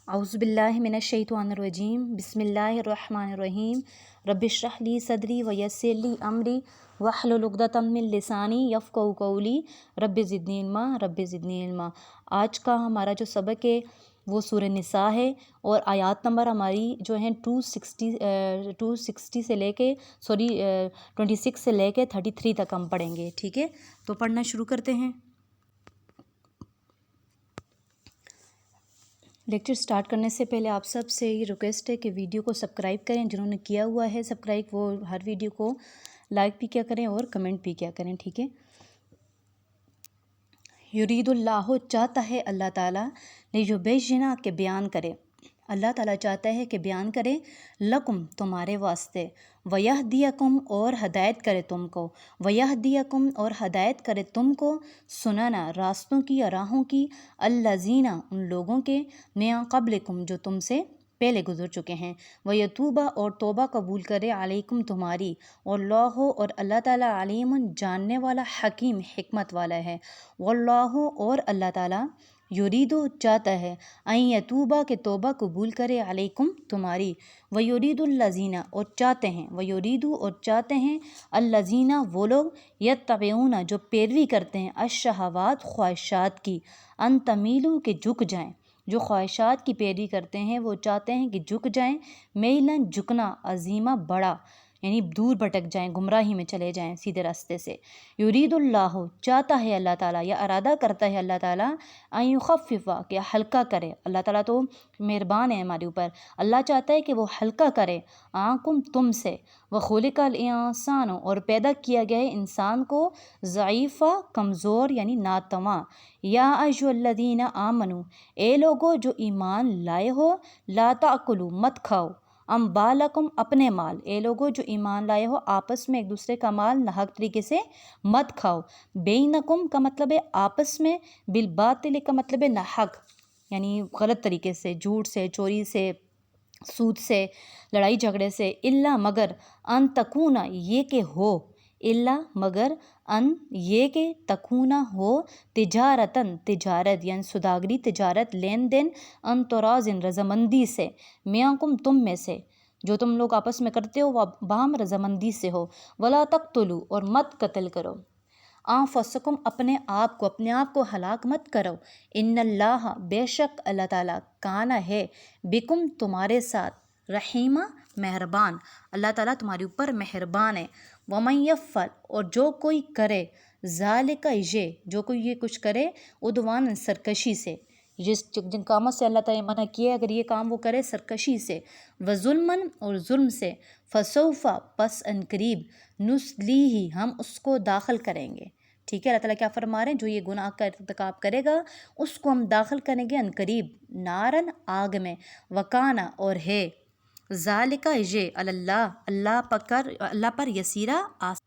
औज़ु बिल्लाहि मिनश शैतानिर रजीम बिस्मिल्लाहिर रहमानिर रहीम रब्बि इश्रह ली सदरी व यस्सिर ली अमरी वहलुल उक़दतम मिन लिसानी यफ़क़हू क़ौली रब्बि ज़िदनी इल्मा। आज का हमारा जो सबक है वो सूरह निसा है और आयत नंबर हमारी जो हैं 260 से लेके 26 से लेके 33 तक हम पढ़ेंगे। ठीक है, तो पढ़ना शुरू करते हैं। लेक्चर स्टार्ट करने से पहले आप सब से ये रिक्वेस्ट है कि वीडियो को सब्सक्राइब करें। जिन्होंने किया हुआ है सब्सक्राइब वो हर वीडियो को लाइक भी किया करें और कमेंट भी किया करें। ठीक है, युरीदुल्लाहु चाहता है अल्लाह ताला लियुबय्यिना के बयान करे। अल्लाह ताला चाहता है कि बयान करे लकुम तुम्हारे वास्ते, वयहदियकुम और हदायत करे तुमको, वयहदियकुम और हदायत करे तुमको सुनाना रास्तों की या राहों की, अल्लज़ीना उन लोगों के मिन क़ब्लिकुम जो तुमसे पहले गुजर चुके हैं, वयतूबा और तौबा कबूल करे अलैकुम तुम्हारी, वल्लाहु और अल्लाह ताला अलीमुन जानने वाला, हकीम हिकमत वाला है। वल्लाहु और अल्लाह ताला युरीदु चाहता है अन यतूबा के तौबा कबूल करे अलैकुम तुम्हारी, वयुरीदुल्लज़ीना और चाहते हैं, वयुरीदु और चाहते हैं अल्लज़ीना वो लोग यत्तबिऊना जो पैरवी करते हैं अश्शहवात ख्वाहिशात की, अन तमीलू के झुक जाएं, जो ख्वाहिशात की पैरवी करते हैं वो चाहते हैं कि झुक जाएं, मेलन झुकना, अजीमा बड़ा यानी दूर भटक जाएं, गुमराही में चले जाएं सीधे रास्ते से। युरीदुल्लाहु चाहता है अल्लाह ताला या इरादा करता है अल्लाह ताला अन युखफ़िफ़ा कि हल्का करे। अल्लाह ताला तो मेहरबान है हमारे ऊपर, अल्लाह चाहता है कि वो हल्का करे आकुम तुमसे, व खुलिकल इंसान और पैदा किया गया है इंसान को ज़ईफ़ा कमज़ोर यानी नातवा। या अय्युहल्लज़ीना आमनू ए लोगो जो ईमान लाए हो, ला ताकुलू मत खाओ, अम्बालकुम अपने माल, ए लोगो जो ईमान लाए हो आपस में एक दूसरे का माल नाहक तरीके से मत खाओ। बेनकुम का मतलब है आपस में, बिल बातिल का मतलब है नाहक यानी गलत तरीके से, झूठ से, चोरी से, सूद से, लड़ाई झगड़े से, इल्ला मगर अन तकूना ये के हो, इल्ला मगर अन ये के तकूना हो तिजारतन तिजारत यानी सुदागरी तिजारत लेन देन, अन तराजिन रजामंदी से, मियांकुम तुम में से जो तुम लोग आपस में करते हो वह बाम रजामंदी से हो। वला तक़्तुलू और मत कत्ल करो आंफुसकुम अपने आप को हलाक मत करो। इन्नल्लाह बेशक अल्लाह ताला काना है बिकुम तुम्हारे साथ, रहीमा मेहरबान, अल्लाह ताला तुम्हारे ऊपर मेहरबान है। वमन यफ़अल और जो कोई करे, ज़ालिका ये जो कोई ये कुछ करे, उद्वान सरकशी से, जिन कामों से अल्लाह ताला मना किया अगर ये काम वो करे सरकशी से, व जुल्मन और जुल्म से, फसौफ़ा पस अन करीब, नुस्लीही हम उसको दाखिल करेंगे। ठीक है, अल्लाह ताला क्या फरमा रहे हैं, जो ये गुनाह का इर्तिकाब करेगा उसको हम दाखिल करेंगे अन करीब नारन आग में, वकाना और है ज़ालिका ये अल्लाह पर यसीरा आस।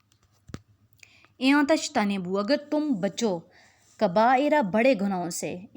तनेबू अगर तुम बचो कबाइरा बड़े गुनाहों से,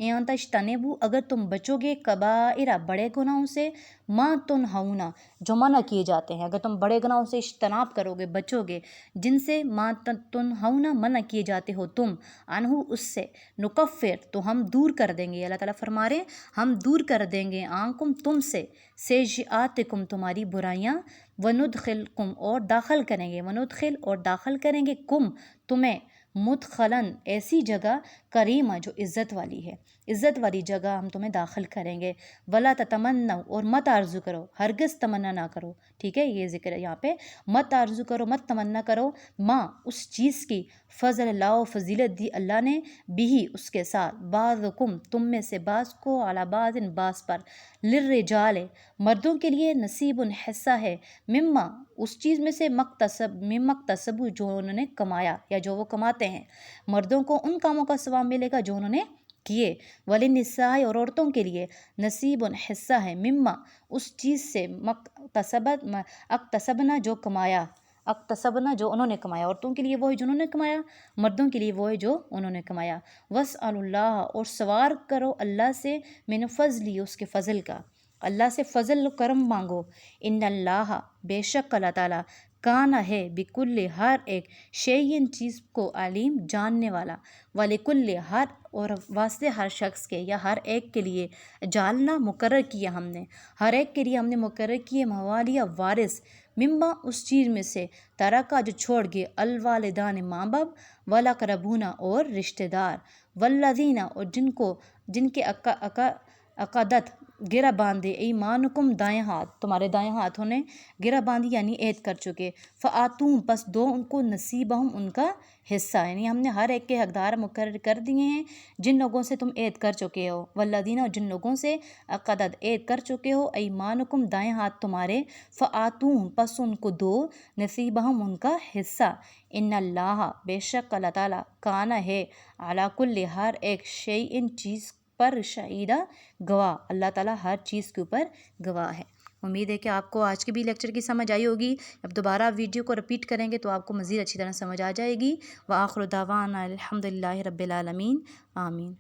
तनेबू अगर तुम बचोगे कबाइरा बड़े गुनाहों से, माँ तुन हाउना जो मना किए जाते हैं, अगर तुम बड़े गुनाहों से इज्तनाब करोगे बचोगे जिनसे माँ तुन हाउना मना किए जाते हो तुम, अनहु उससे, नुकफ़िर तो हम दूर कर देंगे, अल्लाह ताला फरमा रहे हम दूर कर देंगे आंकुम तुमसे, सेजिआतिकुम तुम्हारी बुराइयाँ, वनुदखिलकुम और दाखिल करेंगे, वनुदखिल और दाखिल करेंगे कुम तुम्हें, मुदखलन ऐसी जगह, करीमा जो इज़्ज़त वाली है, इज़्ज़त वाली जगह हम तुम्हें दाखिल करेंगे। वला ततमन्ना और मत आरजू करो, हरगिज़ तमन्ना ना करो। ठीक है, ये ज़िक्र है यहाँ पे, मत आरजू करो मत तमन्ना करो, माँ उस चीज़ की, फ़ज़ल लाओ फजीलत दी अल्लाह ने, बिही उसके साथ, बाज़ुकुम तुम में से बाज़ को, अला बाज़िन बाज़ पर, लिर्रिजाल मर्दों के लिए, नसीबुन हिस्सा है, मिम्मा उस चीज़ में से, मक्तसबू जो उन्होंने कमाया या जो वो कमाते हैं, मर्दों को उन कामों का सवाब मिलेगा जो उन्होंने किए। वलिन्निसाई और औरतों के लिए, नसीबुन हिस्सा है, मिम्मा उस चीज़ से, अक्तसबना जो कमाया, अक्तसबना जो उन्होंने कमाया, औरतों के लिए वो है जो उन्होंने कमाया, मर्दों के लिए वो है जो उन्होंने कमाया। वस्अलुल्लाह और सवार करो अल्लाह से, मिन फ़ज़ली उसके फ़ज़ल का, अल्लाह से फ़ज़ल करम मांगो। इन्नल्लाह बेशक अल्लाह ताला کانا ہے بکل ہر ایک شیئن چیز کو علیم جاننے والا، ولکل ہر اور واسطے ہر شخص کے یا ہر ایک کے لیے جالنا مقرر کیا ہم نے، ہر ایک کے لیے ہم نے مقرر کیے موالیہ وارث، مما اس چیز میں سے طرح کا جو چھوڑ گئے الوالدان ماں باپ، والاقربون اور رشتہ دار، والذین اور جن کے عقدت گرہ باندھے، ایمانکم دائیں ہاتھ تمہارے دائیں ہاتھوں نے گرہ باندھی یعنی عہد کر چکے، فآتوہم پس دو ان کو نصیبہم ان کا حصہ، یعنی ہم نے ہر ایک کے حقدار مقرر کر دیے ہیں جن لوگوں سے تم عہد کر چکے ہو، والذین اور جن لوگوں سے عقدت عہد کر چکے ہو، ایمانکم دائیں ہاتھ تمہارے، فآتوہم پس ان کو دو نصیبہم ان کا حصہ، ان اللہ بے شک اللہ تعالیٰ کانا ہے علی کل ہر ایک شیئن چیز پر شہیدہ گواہ، اللہ تعالیٰ ہر چیز کے اوپر گواہ ہے۔ امید ہے کہ آپ کو آج کے بھی لیکچر کی سمجھ آئی ہوگی، اب دوبارہ ویڈیو کو رپیٹ کریں گے تو آپ کو مزید اچھی طرح سمجھ آ جائے گی۔ وآخر دعوانا الحمد للہ رب العالمین، آمین۔